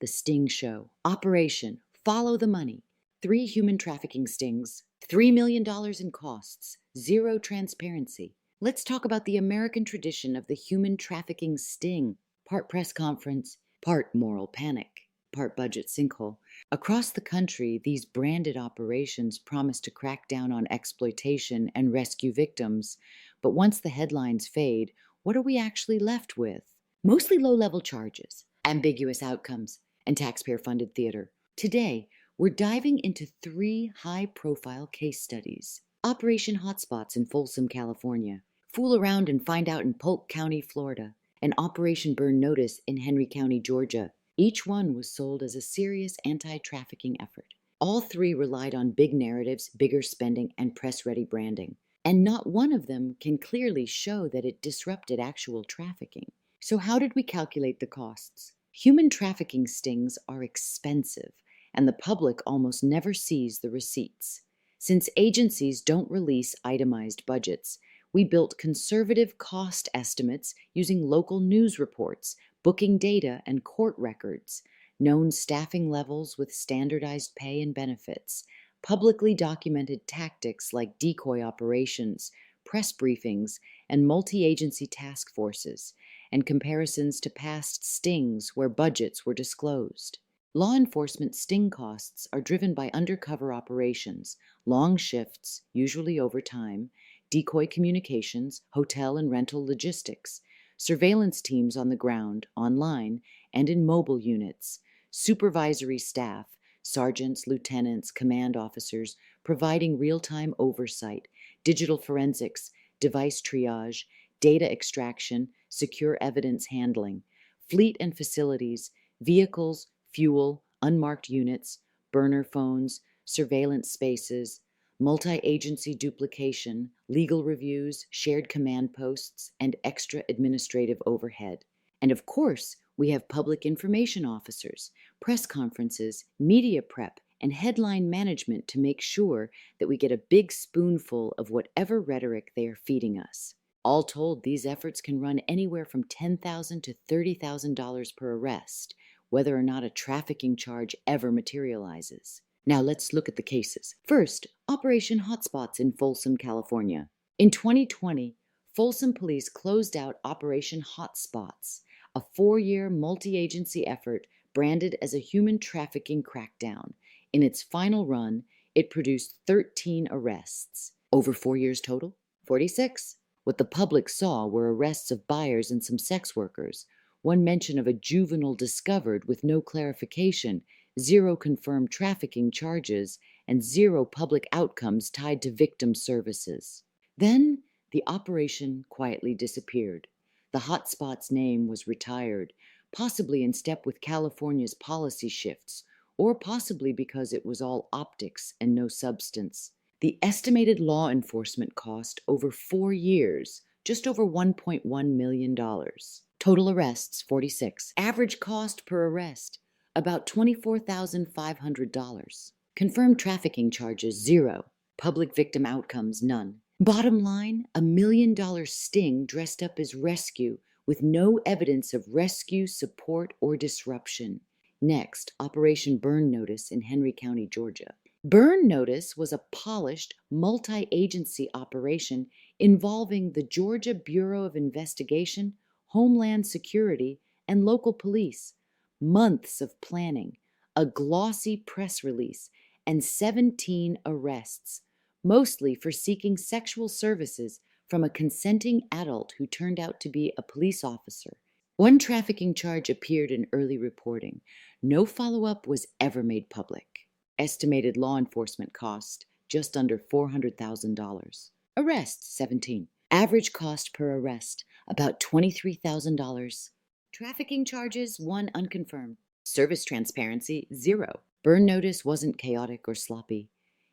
The Sting Show. Operation Follow the Money. 3 human trafficking stings, $3 million in costs, zero transparency. Let's talk about the American tradition of the human trafficking sting. Part press conference, part moral panic, part budget sinkhole. Across the country, these branded operations promise to crack down on exploitation and rescue victims. But once the headlines fade, what are we actually left with? Mostly low-level charges, ambiguous outcomes, and taxpayer-funded theater. Today, we're diving into 3 high-profile case studies. Operation Hotspots in Folsom, California. Fool Around and Find Out in Polk County, Florida. And Operation Burn Notice in Henry County, Georgia. Each one was sold as a serious anti-trafficking effort. All 3 relied on big narratives, bigger spending, and press-ready branding. And not one of them can clearly show that it disrupted actual trafficking. So how did we calculate the costs? Human trafficking stings are expensive, and the public almost never sees the receipts. Since agencies don't release itemized budgets, we built conservative cost estimates using local news reports, booking data, and court records, known staffing levels with standardized pay and benefits, publicly documented tactics like decoy operations, press briefings, and multi-agency task forces, and comparisons to past stings where budgets were disclosed. Law enforcement sting costs are driven by undercover operations, long shifts, usually overtime, decoy communications, hotel and rental logistics, surveillance teams on the ground, online, and in mobile units, supervisory staff, sergeants, lieutenants, command officers, providing real-time oversight, digital forensics, device triage, data extraction, secure evidence handling, fleet and facilities, vehicles, fuel, unmarked units, burner phones, surveillance spaces, multi-agency duplication, legal reviews, shared command posts, and extra administrative overhead. And of course, we have public information officers, press conferences, media prep, and headline management to make sure that we get a big spoonful of whatever rhetoric they are feeding us. All told, these efforts can run anywhere from $10,000 to $30,000 per arrest, whether or not a trafficking charge ever materializes. Now let's look at the cases. First, Operation Hotspots in Folsom, California. In 2020, Folsom police closed out Operation Hotspots, a 4-year multi-agency effort branded as a human trafficking crackdown. In its final run, it produced 13 arrests. Over 4 years total? 46. What the public saw were arrests of buyers and some sex workers, one mention of a juvenile discovered with no clarification, 0 confirmed trafficking charges, and 0 public outcomes tied to victim services. Then, the operation quietly disappeared. The Hotspots name was retired, possibly in step with California's policy shifts, or possibly because it was all optics and no substance. The estimated law enforcement cost over 4 years, just over $1.1 million. Total arrests, 46. Average cost per arrest, about $24,500. Confirmed trafficking charges, 0. Public victim outcomes, none. Bottom line, $1 million sting dressed up as rescue with no evidence of rescue, support, or disruption. Next, Operation Burn Notice in Henry County, Georgia. Burn Notice was a polished, multi-agency operation involving the Georgia Bureau of Investigation, Homeland Security, and local police. Months of planning, a glossy press release, and 17 arrests, mostly for seeking sexual services from a consenting adult who turned out to be a police officer. One trafficking charge appeared in early reporting. No follow-up was ever made public. Estimated law enforcement cost, just under $400,000. Arrests, 17. Average cost per arrest, about $23,000. Trafficking charges, 1 unconfirmed. Service transparency, 0. Burn Notice wasn't chaotic or sloppy.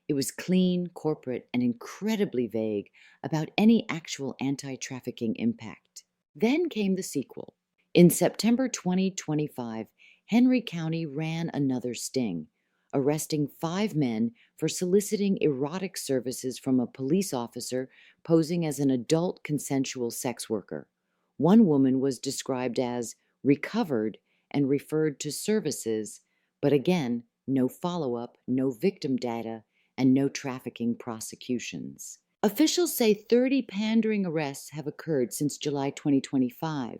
It was clean, corporate, and incredibly vague about any actual anti-trafficking impact. Then came the sequel. In September 2025, Henry County ran another sting, arresting 5 men for soliciting erotic services from a police officer posing as an adult consensual sex worker. One woman was described as recovered and referred to services, but again, no follow-up, no victim data, and no trafficking prosecutions. Officials say 30 pandering arrests have occurred since July 2025.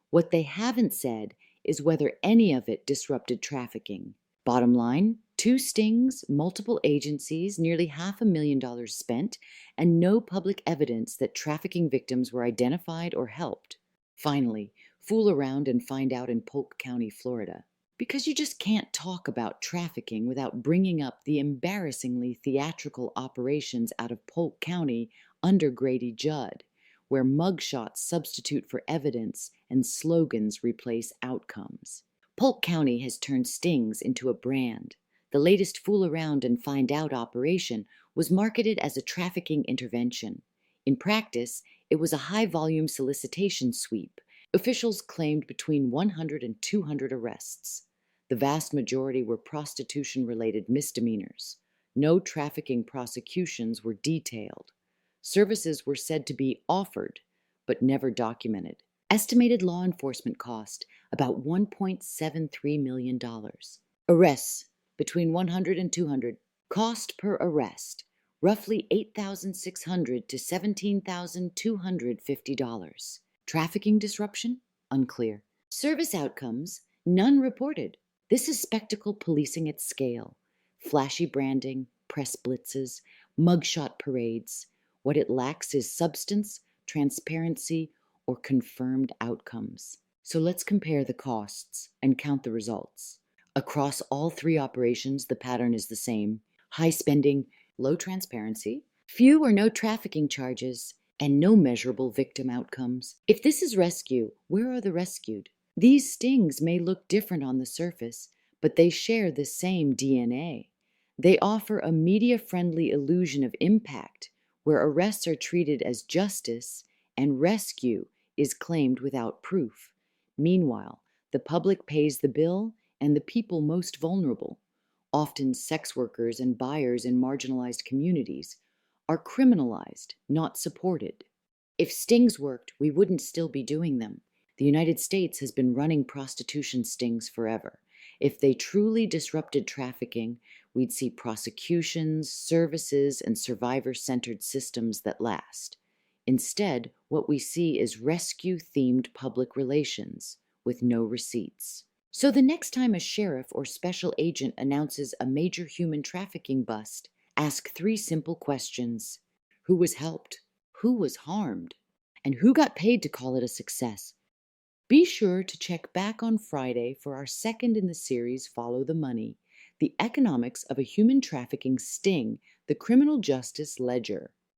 What they haven't said is whether any of it disrupted trafficking. Bottom line, 2 stings, multiple agencies, nearly $500,000 spent, and no public evidence that trafficking victims were identified or helped. Finally, fool around and find out in Polk County, Florida. Because you just can't talk about trafficking without bringing up the embarrassingly theatrical operations out of Polk County under Grady Judd, where mugshots substitute for evidence and slogans replace outcomes. Polk County has turned stings into a brand. The latest fool around and find out operation was marketed as a trafficking intervention. In practice, it was a high-volume solicitation sweep. Officials claimed between 100 and 200 arrests. The vast majority were prostitution-related misdemeanors. No trafficking prosecutions were detailed. Services were said to be offered, but never documented. Estimated law enforcement cost about $1.73 million. Arrests between 100 and 200. Cost per arrest roughly $8,600 to $17,250. Trafficking disruption? Unclear. Service outcomes? None reported. This is spectacle policing at scale. Flashy branding, press blitzes, mugshot parades. What it lacks is substance, transparency, or confirmed outcomes. So let's compare the costs and count the results. Across all 3 operations, the pattern is the same. High spending, low transparency, few or no trafficking charges, and no measurable victim outcomes. If this is rescue, where are the rescued? These stings may look different on the surface, but they share the same DNA. They offer a media-friendly illusion of impact, where arrests are treated as justice and rescue is claimed without proof. Meanwhile, the public pays the bill and the people most vulnerable, often sex workers and buyers in marginalized communities, are criminalized, not supported. If stings worked, we wouldn't still be doing them. The United States has been running prostitution stings forever. If they truly disrupted trafficking, we'd see prosecutions, services, and survivor-centered systems that last. Instead, what we see is rescue-themed public relations with no receipts. So the next time a sheriff or special agent announces a major human trafficking bust, ask 3 simple questions. Who was helped? Who was harmed? And who got paid to call it a success? Be sure to check back on Friday for our second in the series, Follow the Money, the economics of a human trafficking sting, the criminal justice ledger.